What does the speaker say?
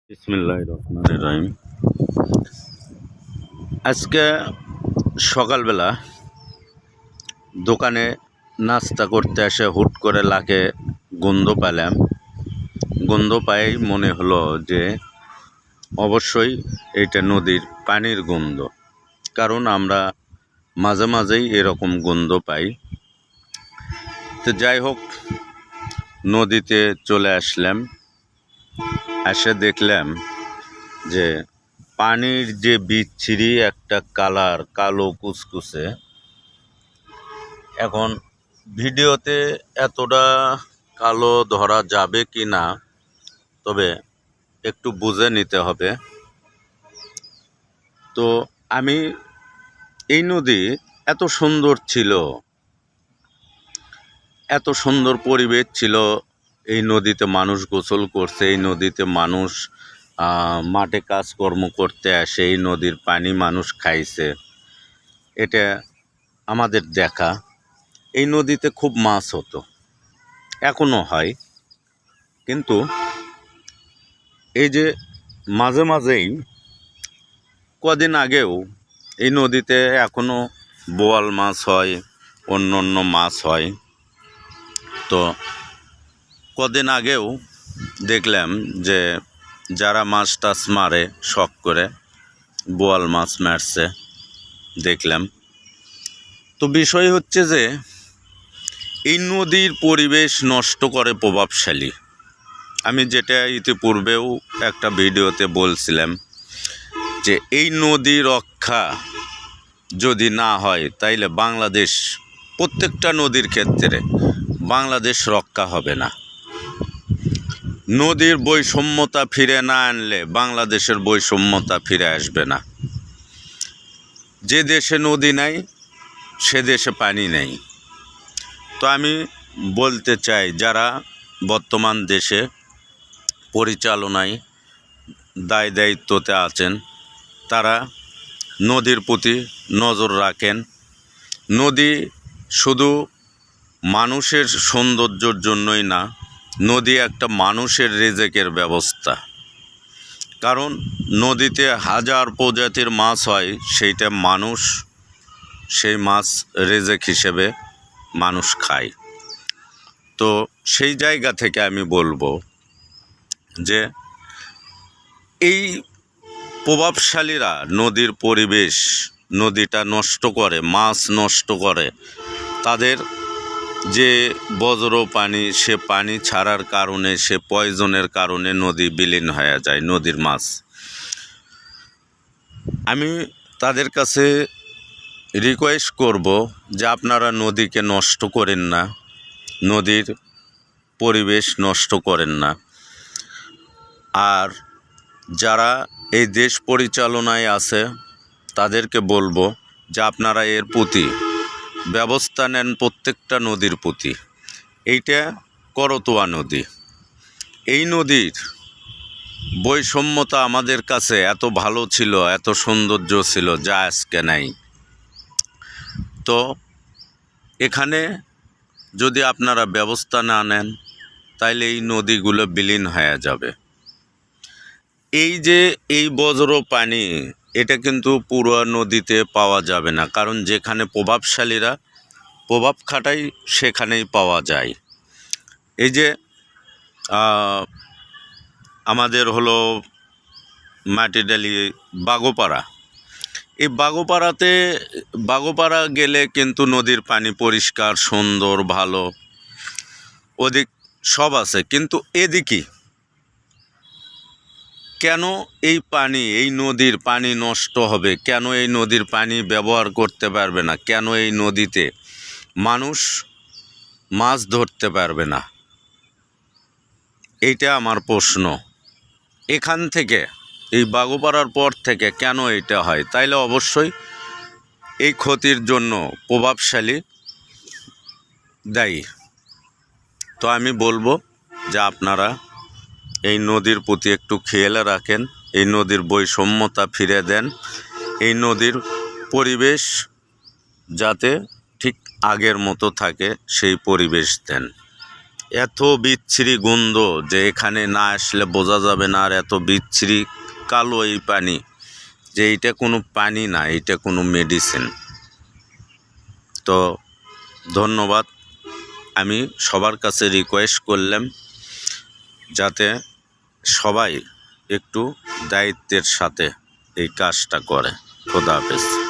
বিসমিল্লাহির রহমানির রহিম। আজকে সকালবেলা দোকানে নাস্তা করতে এসে হুট করে লাকে গন্ধ পেলাম। গন্ধ পাই মনে হলো যে অবশ্যই এটা নদীর পানির গন্ধ, কারণ আমরা মাঝে মাঝেই এরকম গন্ধ পাই। তো যাই হোক, নদীতে চলে আসলাম। এসে দেখলাম যে পানির যে বিচ্ছিরি একটা কালার, কালো কুচকুচে। এখন ভিডিওতে এতটা কালো ধরা যাবে কি না, তবে একটু বুঝে নিতে হবে। তো আমি এই নদী এত সুন্দর ছিল, এত সুন্দর পরিবেশ ছিল। এই নদীতে মানুষ গোসল করছে, এই নদীতে মানুষ মাঠে কাজকর্ম করতে আসে, এই নদীর পানি মানুষ খাইছে, এটা আমাদের দেখা। এই নদীতে খুব মাছ হতো, এখনও হয়, কিন্তু এই যে মাঝে মাঝেই কদিন আগেও এই নদীতে এখনও বোয়াল মাছ হয়, অন্য অন্য মাছ হয়। তো কদিন আগেও দেখলাম যে যারা মাছ টাছ মারে শখ করে বোয়াল মাছ মারছে, দেখলাম। তো বিষয় হচ্ছে যে এই নদীর পরিবেশ নষ্ট করে প্রভাবশালী। আমি যেটা ইতিপূর্বেও একটা ভিডিওতে বলছিলাম যে এই নদী রক্ষা যদি না হয় তাইলে বাংলাদেশ, প্রত্যেকটা নদীর ক্ষেত্রে বাংলাদেশ রক্ষা হবে না। নদীর বৈষম্যতা ফিরে না আনলে বাংলাদেশের বৈষম্যতা ফিরে আসবে না। যে দেশে নদী নাই সে দেশে পানি নেই। তো আমি বলতে চাই, যারা বর্তমান দেশে পরিচালনায় দায় দায়িত্বতে আছেন, তারা নদীর প্রতি নজর রাখেন। নদী শুধু মানুষের সৌন্দর্যের জন্যই না, নদী একটা মানুষের রিজেকের ব্যবস্থা। কারণ নদীতে হাজার প্রজাতির মাছ হয়, সেইটা মানুষ সেই মাছ রিজেক হিসেবে মানুষ খায়। তো সেই জায়গা থেকে আমি বলবো যে এই প্রভাবশালীরা নদীর পরিবেশ, নদীটা নষ্ট করে, মাছ নষ্ট করে, তাদের যে বজ্র পানি, সে পানি ছাড়ার কারণে, সে পয়জনের কারণে নদী বিলীন হয়ে যায়, নদীর মাছ। আমি তাদের কাছে রিকোয়েস্ট করব যে আপনারা নদীকে নষ্ট করেন না, নদীর পরিবেশ নষ্ট করেন না। আর যারা এই দেশ পরিচালনায় আছে তাদেরকে বলবো যে আপনারা এর প্রতি ব্যবস্থা নেন, প্রত্যেকটা নদীর প্রতি। এইটা করতোয়া নদী। এই নদীর বৈষম্যতা আমাদের কাছে এত ভালো ছিল, এত সৌন্দর্য ছিল, যা আজকে নাই। তো এখানে যদি আপনারা ব্যবস্থা না নেন তাইলে এই নদীগুলো বিলীন হয়ে যাবে। এই যে এই বজ্র পানি, এটা কিন্তু পুরো নদীতে পাওয়া যাবে না, কারণ যেখানে প্রভাবশালীরা প্রভাব খাটায় সেখানেই পাওয়া যায়। এই যে আমাদের হলো মাটিডালি বাগোপাড়া, এই বাগোপাড়া গেলে কিন্তু নদীর পানি পরিষ্কার, সুন্দর, ভালো, ওদিক সব আছে। কিন্তু এদিকে কেন এই পানি, এই নদীর পানি নষ্ট হবে? কেন এই নদীর পানি ব্যবহার করতে পারবে না? কেন এই নদীতে মানুষ মাছ ধরতে পারবে না? এইটা আমার প্রশ্ন। এখান থেকে, এই বাগোপাড়ার পর থেকে কেন এটা হয়? তাইলে অবশ্যই এই ক্ষতির জন্য প্রভাবশালী দায়ী। তো আমি বলবো যে আপনারা এই নদীর প্রতি একটু খেয়াল রাখেন, এই নদীর বৈষম্যতা ফিরে দেন, এই নদীর পরিবেশ যাতে ঠিক আগের মতো থাকে সেই পরিবেশ দেন। এত বিচ্ছিরি গন্ধ যে এখানে না আসলে বোঝা যাবে না। আর এত বিচ্ছিরি কালো এই পানি যে এইটা কোনো পানি না, এইটা কোনো মেডিসিন। তো ধন্যবাদ। আমি সবার কাছে রিকোয়েস্ট করলাম যাতে সবাই একটু দায়িত্বের সাথে এই কাজটা করে। খোদা হাফেজ।